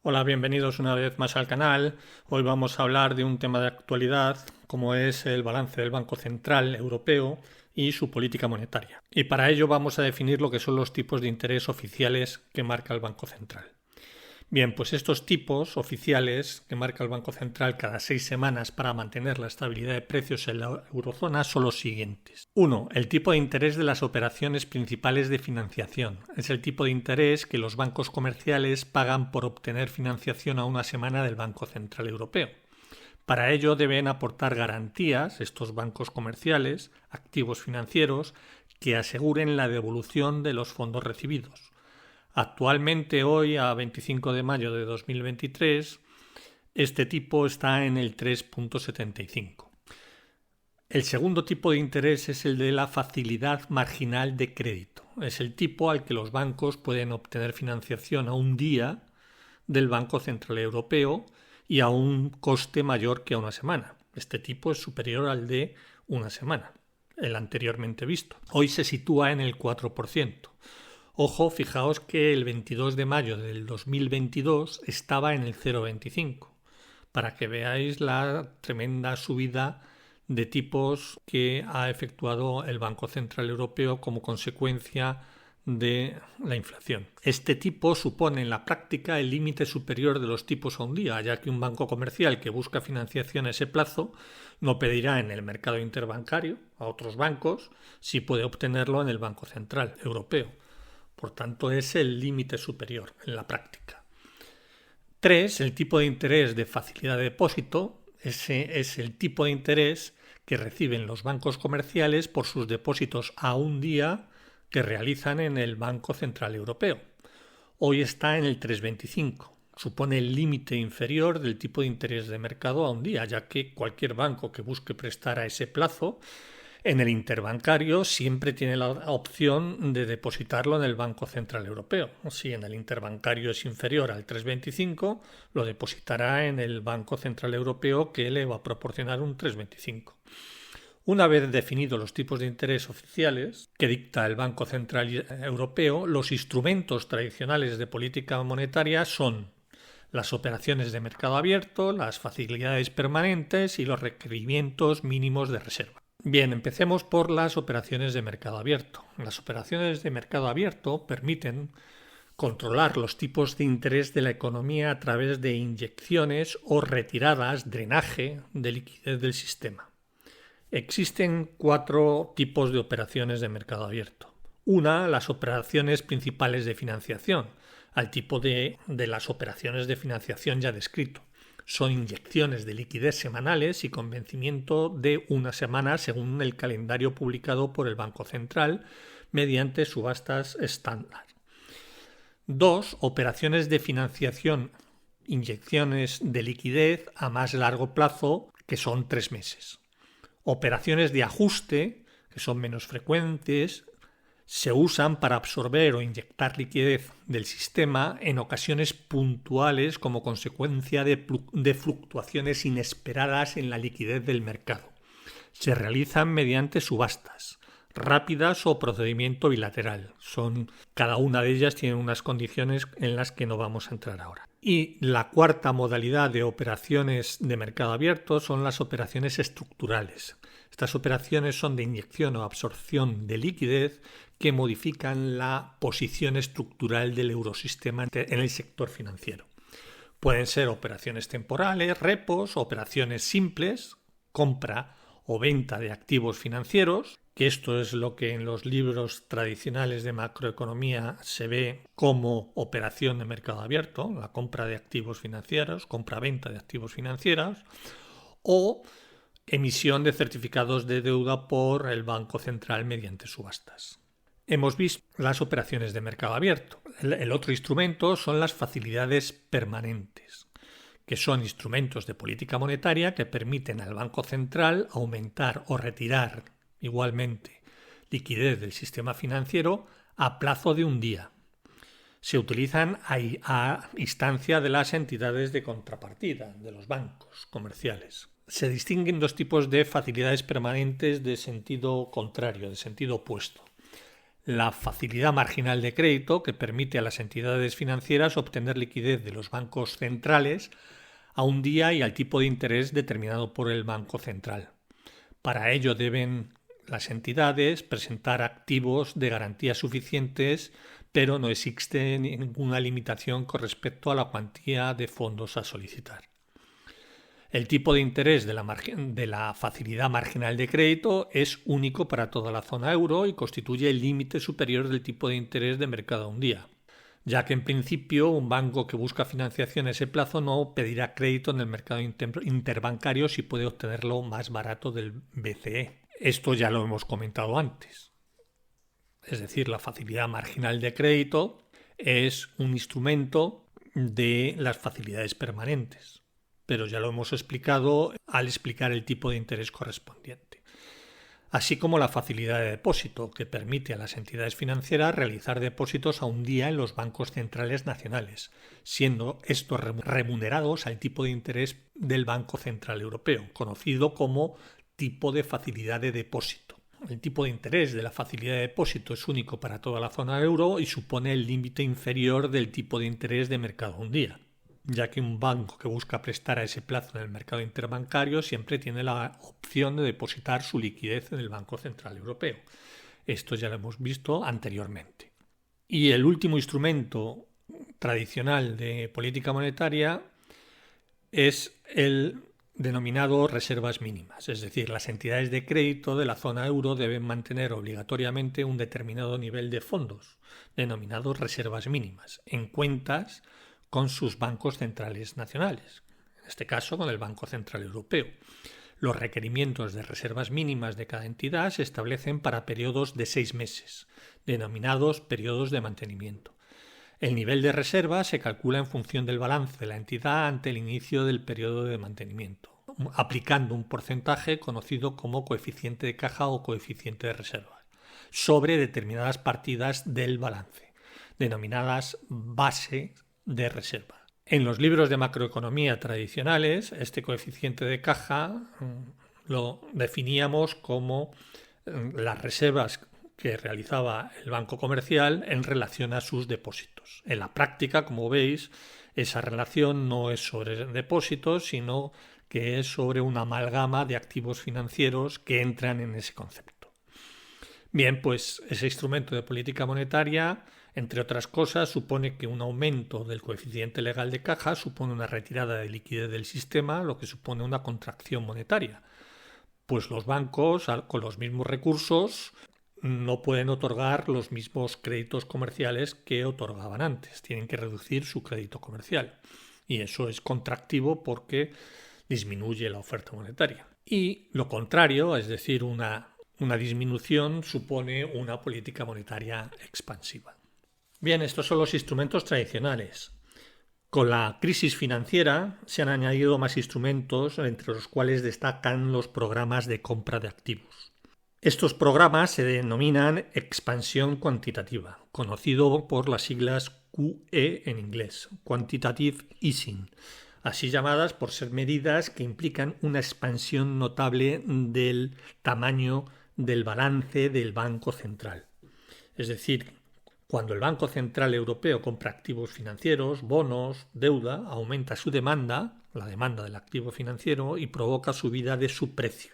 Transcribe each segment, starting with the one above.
Hola, bienvenidos una vez más al canal. Hoy vamos a hablar de un tema de actualidad como es el balance del Banco Central Europeo y su política monetaria. Y para ello vamos a definir lo que son los tipos de interés oficiales que marca el Banco Central. Bien, pues estos tipos oficiales que marca el Banco Central cada 6 semanas para mantener la estabilidad de precios en la eurozona son los siguientes. 1. El tipo de interés de las operaciones principales de financiación. Es el tipo de interés que los bancos comerciales pagan por obtener financiación a una semana del Banco Central Europeo. Para ello deben aportar garantías, estos bancos comerciales, activos financieros, que aseguren la devolución de los fondos recibidos. Actualmente, hoy, a 25 de mayo de 2023, este tipo está en el 3,75. El segundo tipo de interés es el de la facilidad marginal de crédito. Es el tipo al que los bancos pueden obtener financiación a un día del Banco Central Europeo y a un coste mayor que a una semana. Este tipo es superior al de una semana, el anteriormente visto. Hoy se sitúa en el 4%. Ojo, fijaos que el 22 de mayo del 2022 estaba en el 0,25, para que veáis la tremenda subida de tipos que ha efectuado el Banco Central Europeo como consecuencia de la inflación. Este tipo supone en la práctica el límite superior de los tipos a un día, ya que un banco comercial que busca financiación a ese plazo no pedirá en el mercado interbancario a otros bancos si puede obtenerlo en el Banco Central Europeo. Por tanto, es el límite superior en la práctica. 3. El tipo de interés de facilidad de depósito. Ese es el tipo de interés que reciben los bancos comerciales por sus depósitos a un día que realizan en el Banco Central Europeo. Hoy está en el 3,25. Supone el límite inferior del tipo de interés de mercado a un día, ya que cualquier banco que busque prestar a ese plazo en el interbancario siempre tiene la opción de depositarlo en el Banco Central Europeo. Si en el interbancario es inferior al 3,25, lo depositará en el Banco Central Europeo, que le va a proporcionar un 3,25. Una vez definidos los tipos de interés oficiales que dicta el Banco Central Europeo, los instrumentos tradicionales de política monetaria son las operaciones de mercado abierto, las facilidades permanentes y los requerimientos mínimos de reserva. Bien, empecemos por las operaciones de mercado abierto. Las operaciones de mercado abierto permiten controlar los tipos de interés de la economía a través de inyecciones o retiradas, drenaje de liquidez del sistema. Existen 4 tipos de operaciones de mercado abierto. Una, las operaciones principales de financiación, al tipo de las operaciones de financiación ya descrito. Son inyecciones de liquidez semanales y con vencimiento de una semana según el calendario publicado por el Banco Central mediante subastas estándar. 2. Operaciones de financiación, inyecciones de liquidez a más largo plazo, que son 3 meses. Operaciones de ajuste, que son menos frecuentes, se usan para absorber o inyectar liquidez del sistema en ocasiones puntuales como consecuencia de fluctuaciones inesperadas en la liquidez del mercado. Se realizan mediante subastas rápidas o procedimiento bilateral. Cada una de ellas tiene unas condiciones en las que no vamos a entrar ahora. Y la cuarta modalidad de operaciones de mercado abierto son las operaciones estructurales. Estas operaciones son de inyección o absorción de liquidez que modifican la posición estructural del eurosistema en el sector financiero. Pueden ser operaciones temporales, repos, operaciones simples, compra o venta de activos financieros, que esto es lo que en los libros tradicionales de macroeconomía se ve como operación de mercado abierto, la compra de activos financieros, compra-venta de activos financieros, o emisión de certificados de deuda por el Banco Central mediante subastas. Hemos visto las operaciones de mercado abierto. El otro instrumento son las facilidades permanentes, que son instrumentos de política monetaria que permiten al Banco Central aumentar o retirar igualmente liquidez del sistema financiero a plazo de un día. Se utilizan a instancia de las entidades de contrapartida, de los bancos comerciales. Se distinguen 2 tipos de facilidades permanentes de sentido contrario, de sentido opuesto. la facilidad marginal de crédito, que permite a las entidades financieras obtener liquidez de los bancos centrales a un día y al tipo de interés determinado por el Banco Central. Para ello deben las entidades presentar activos de garantías suficientes, pero no existe ninguna limitación con respecto a la cuantía de fondos a solicitar. El tipo de interés de la facilidad marginal de crédito es único para toda la zona euro y constituye el límite superior del tipo de interés de mercado a un día, ya que en principio un banco que busca financiación a ese plazo no pedirá crédito en el mercado interbancario si puede obtenerlo más barato del BCE. Esto ya lo hemos comentado antes. Es decir, la facilidad marginal de crédito es un instrumento de las facilidades permanentes, pero ya lo hemos explicado al explicar el tipo de interés correspondiente. Así como la facilidad de depósito, que permite a las entidades financieras realizar depósitos a un día en los bancos centrales nacionales, siendo estos remunerados al tipo de interés del Banco Central Europeo, conocido como tipo de facilidad de depósito. El tipo de interés de la facilidad de depósito es único para toda la zona euro y supone el límite inferior del tipo de interés de mercado a un día, ya que un banco que busca prestar a ese plazo en el mercado interbancario siempre tiene la opción de depositar su liquidez en el Banco Central Europeo. Esto ya lo hemos visto anteriormente. Y el último instrumento tradicional de política monetaria es el denominado reservas mínimas, es decir, las entidades de crédito de la zona euro deben mantener obligatoriamente un determinado nivel de fondos, denominados reservas mínimas, en cuentas con sus bancos centrales nacionales, en este caso con el Banco Central Europeo. Los requerimientos de reservas mínimas de cada entidad se establecen para periodos de 6 meses, denominados periodos de mantenimiento. El nivel de reserva se calcula en función del balance de la entidad ante el inicio del periodo de mantenimiento, aplicando un porcentaje conocido como coeficiente de caja o coeficiente de reserva, sobre determinadas partidas del balance, denominadas base de reserva. En los libros de macroeconomía tradicionales, este coeficiente de caja lo definíamos como las reservas que realizaba el banco comercial en relación a sus depósitos. En la práctica, como veis, esa relación no es sobre depósitos, sino que es sobre una amalgama de activos financieros que entran en ese concepto. Bien, pues ese instrumento de política monetaria, entre otras cosas, supone que un aumento del coeficiente legal de caja supone una retirada de liquidez del sistema, lo que supone una contracción monetaria. Pues los bancos, con los mismos recursos, no pueden otorgar los mismos créditos comerciales que otorgaban antes. Tienen que reducir su crédito comercial. Y eso es contractivo porque disminuye la oferta monetaria. Y lo contrario, es decir, una disminución, supone una política monetaria expansiva. Bien, estos son los instrumentos tradicionales. Con la crisis financiera se han añadido más instrumentos, entre los cuales destacan los programas de compra de activos. Estos programas se denominan expansión cuantitativa, conocido por las siglas QE en inglés, Quantitative Easing, así llamadas por ser medidas que implican una expansión notable del tamaño del balance del Banco Central. Es decir, cuando el Banco Central Europeo compra activos financieros, bonos, deuda, aumenta su demanda, la demanda del activo financiero, y provoca subida de su precio.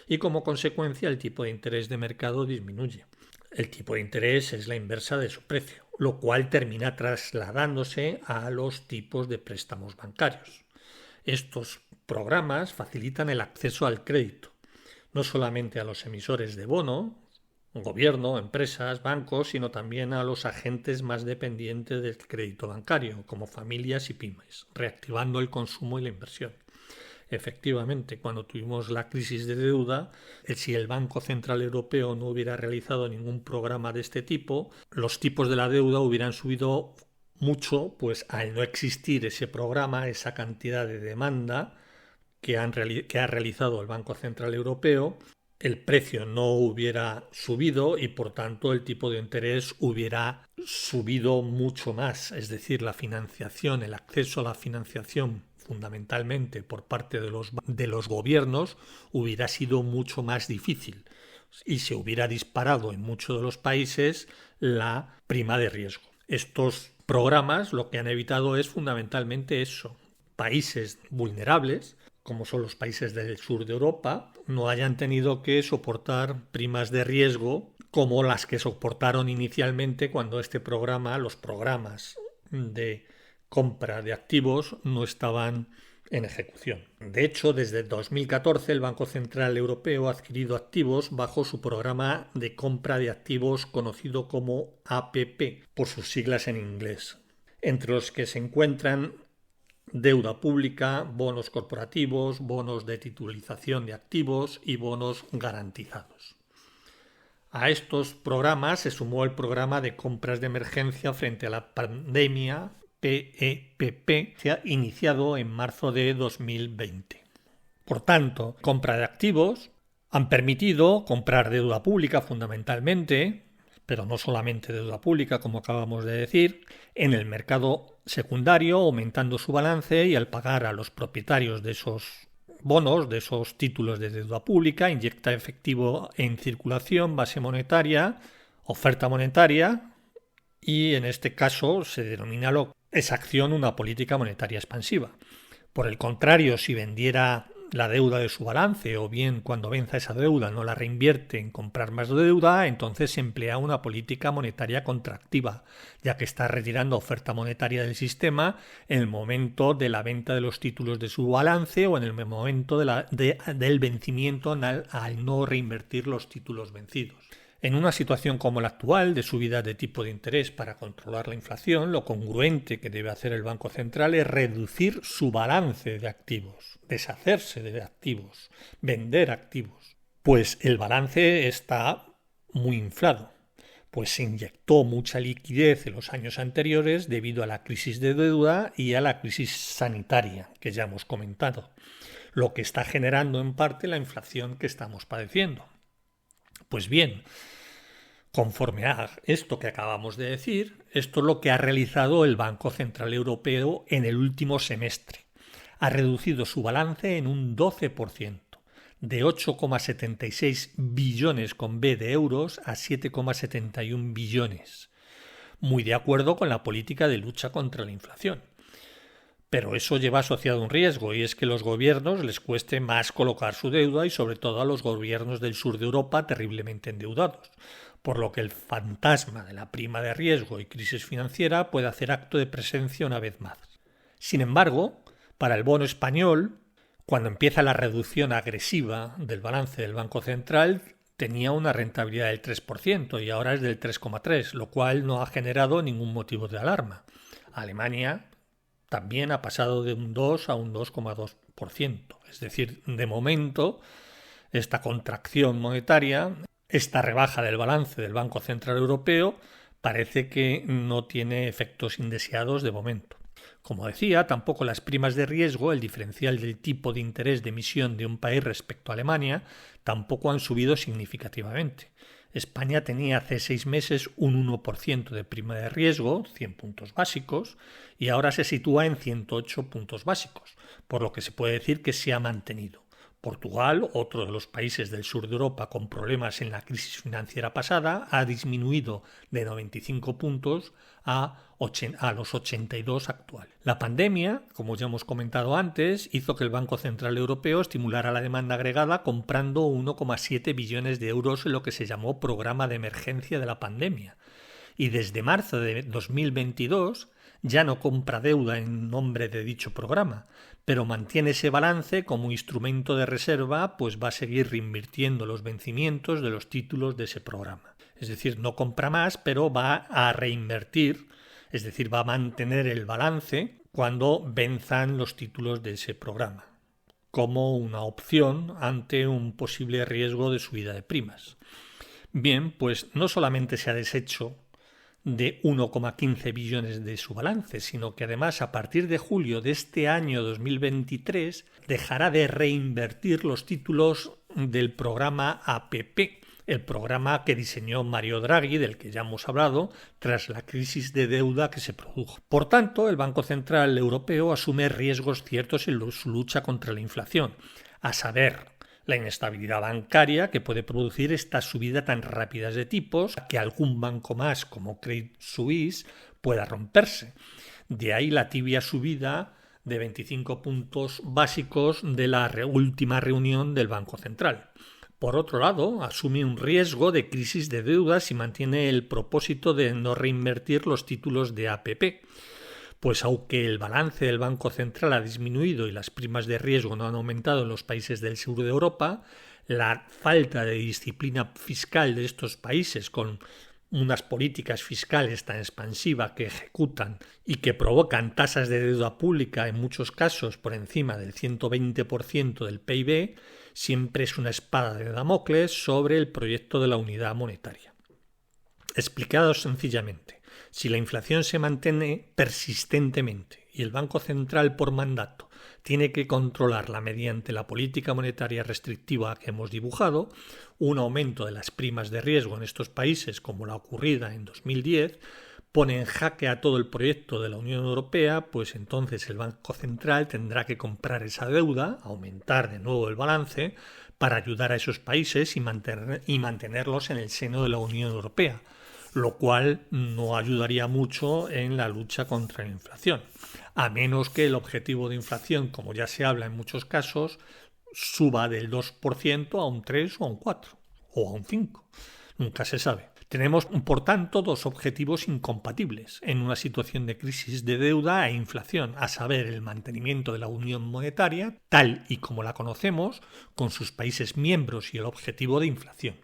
Y como consecuencia el tipo de interés de mercado disminuye. El tipo de interés es la inversa de su precio, lo cual termina trasladándose a los tipos de préstamos bancarios. Estos programas facilitan el acceso al crédito, no solamente a los emisores de bono, gobierno, empresas, bancos, sino también a los agentes más dependientes del crédito bancario, como familias y pymes, reactivando el consumo y la inversión. Efectivamente, cuando tuvimos la crisis de deuda, si el Banco Central Europeo no hubiera realizado ningún programa de este tipo, los tipos de la deuda hubieran subido mucho, pues al no existir ese programa, esa cantidad de demanda que ha realizado el Banco Central Europeo, el precio no hubiera subido y por tanto el tipo de interés hubiera subido mucho más. Es decir, la financiación, el acceso a la financiación fundamentalmente por parte de los gobiernos hubiera sido mucho más difícil. O y se hubiera disparado en muchos de los países la prima de riesgo. Estos programas lo que han evitado es fundamentalmente eso. Países vulnerables, como son los países del sur de Europa, no hayan tenido que soportar primas de riesgo como las que soportaron inicialmente cuando los programas de compra de activos no estaban en ejecución. De hecho, desde 2014 el Banco Central Europeo ha adquirido activos bajo su programa de compra de activos conocido como APP, por sus siglas en inglés, entre los que se encuentran deuda pública, bonos corporativos, bonos de titulización de activos y bonos garantizados. A estos programas se sumó el programa de compras de emergencia frente a la pandemia PEPP, iniciado en marzo de 2020. Por tanto, compra de activos han permitido comprar deuda pública fundamentalmente, pero no solamente deuda pública, como acabamos de decir, en el mercado secundario, aumentando su balance, y al pagar a los propietarios de esos bonos, de esos títulos de deuda pública, inyecta efectivo en circulación, base monetaria, oferta monetaria, y en este caso se denomina esa acción una política monetaria expansiva. Por el contrario, si vendiera la deuda de su balance o bien cuando venza esa deuda no la reinvierte en comprar más deuda, entonces se emplea una política monetaria contractiva, ya que está retirando oferta monetaria del sistema en el momento de la venta de los títulos de su balance o en el momento del vencimiento al no reinvertir los títulos vencidos. En una situación como la actual, de subida de tipo de interés para controlar la inflación, lo congruente que debe hacer el Banco Central es reducir su balance de activos, deshacerse de activos, vender activos. Pues el balance está muy inflado, pues se inyectó mucha liquidez en los años anteriores debido a la crisis de deuda y a la crisis sanitaria que ya hemos comentado, lo que está generando en parte la inflación que estamos padeciendo. Pues bien, conforme a esto que acabamos de decir, esto es lo que ha realizado el Banco Central Europeo en el último semestre. Ha reducido su balance en un 12%, de 8,76 billones con B de euros a 7,71 billones, muy de acuerdo con la política de lucha contra la inflación. Pero eso lleva asociado un riesgo, y es que a los gobiernos les cueste más colocar su deuda, y sobre todo a los gobiernos del sur de Europa terriblemente endeudados, por lo que el fantasma de la prima de riesgo y crisis financiera puede hacer acto de presencia una vez más. Sin embargo, para el bono español, cuando empieza la reducción agresiva del balance del Banco Central, tenía una rentabilidad del 3% y ahora es del 3,3%, lo cual no ha generado ningún motivo de alarma. Alemania también ha pasado de un 2 a un 2,2%. Es decir, de momento, esta contracción monetaria, esta rebaja del balance del Banco Central Europeo, parece que no tiene efectos indeseados de momento. Como decía, tampoco las primas de riesgo, el diferencial del tipo de interés de emisión de un país respecto a Alemania, tampoco han subido significativamente. España tenía hace 6 meses un 1% de prima de riesgo, 100 puntos básicos, y ahora se sitúa en 108 puntos básicos, por lo que se puede decir que se ha mantenido. Portugal, otro de los países del sur de Europa con problemas en la crisis financiera pasada, ha disminuido de 95 puntos a los 82 actuales. La pandemia, como ya hemos comentado antes, hizo que el Banco Central Europeo estimulara la demanda agregada comprando 1,7 billones de euros en lo que se llamó Programa de Emergencia de la Pandemia. Y desde marzo de 2022 ya no compra deuda en nombre de dicho programa, pero mantiene ese balance como instrumento de reserva, pues va a seguir reinvirtiendo los vencimientos de los títulos de ese programa. Es decir, no compra más, pero va a reinvertir, es decir, va a mantener el balance cuando venzan los títulos de ese programa, como una opción ante un posible riesgo de subida de primas. Bien, pues no solamente se ha deshecho de 1,15 billones de su balance, sino que además a partir de julio de este año 2023 dejará de reinvertir los títulos del programa APP, el programa que diseñó Mario Draghi, del que ya hemos hablado, tras la crisis de deuda que se produjo. Por tanto, el Banco Central Europeo asume riesgos ciertos en su lucha contra la inflación, a saber, La inestabilidad bancaria que puede producir esta subida tan rápida de tipos que algún banco más como Credit Suisse pueda romperse. De ahí la tibia subida de 25 puntos básicos de la última reunión del Banco Central. Por otro lado, asume un riesgo de crisis de deudas y mantiene el propósito de no reinvertir los títulos de APP. Pues aunque el balance del Banco Central ha disminuido y las primas de riesgo no han aumentado en los países del sur de Europa, la falta de disciplina fiscal de estos países con unas políticas fiscales tan expansivas que ejecutan y que provocan tasas de deuda pública en muchos casos por encima del 120% del PIB, siempre es una espada de Damocles sobre el proyecto de la unidad monetaria. Explicado sencillamente, si la inflación se mantiene persistentemente y el Banco Central por mandato tiene que controlarla mediante la política monetaria restrictiva que hemos dibujado, un aumento de las primas de riesgo en estos países como la ocurrida en 2010 pone en jaque a todo el proyecto de la Unión Europea, pues entonces el Banco Central tendrá que comprar esa deuda, aumentar de nuevo el balance, para ayudar a esos países y mantenerlos en el seno de la Unión Europea, lo cual no ayudaría mucho en la lucha contra la inflación, a menos que el objetivo de inflación, como ya se habla en muchos casos, suba del 2% a un 3 o a un 4 o a un 5. Nunca se sabe. Tenemos, por tanto, dos objetivos incompatibles en una situación de crisis de deuda e inflación, a saber, el mantenimiento de la unión monetaria, tal y como la conocemos, con sus países miembros y el objetivo de inflación.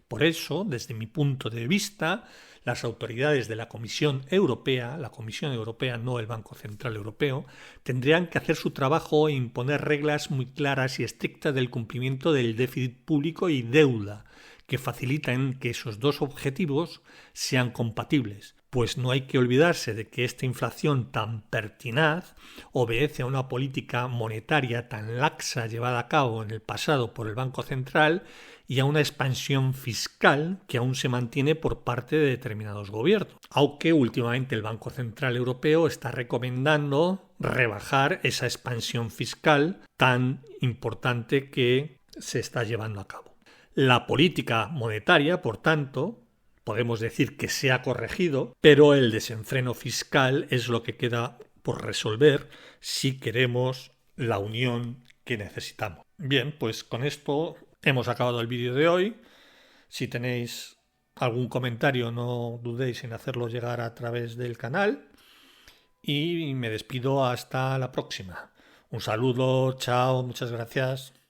Por eso, desde mi punto de vista, las autoridades de la Comisión Europea no el Banco Central Europeo, tendrían que hacer su trabajo e imponer reglas muy claras y estrictas del cumplimiento del déficit público y deuda, que facilitan que esos dos objetivos sean compatibles, pues no hay que olvidarse de que esta inflación tan pertinaz obedece a una política monetaria tan laxa llevada a cabo en el pasado por el Banco Central y a una expansión fiscal que aún se mantiene por parte de determinados gobiernos, aunque últimamente el Banco Central Europeo está recomendando rebajar esa expansión fiscal tan importante que se está llevando a cabo. La política monetaria, por tanto, podemos decir que se ha corregido, pero el desenfreno fiscal es lo que queda por resolver si queremos la unión que necesitamos. Bien, pues con esto hemos acabado el vídeo de hoy. Si tenéis algún comentario, no dudéis en hacerlo llegar a través del canal. Y me despido hasta la próxima. Un saludo, chao, muchas gracias.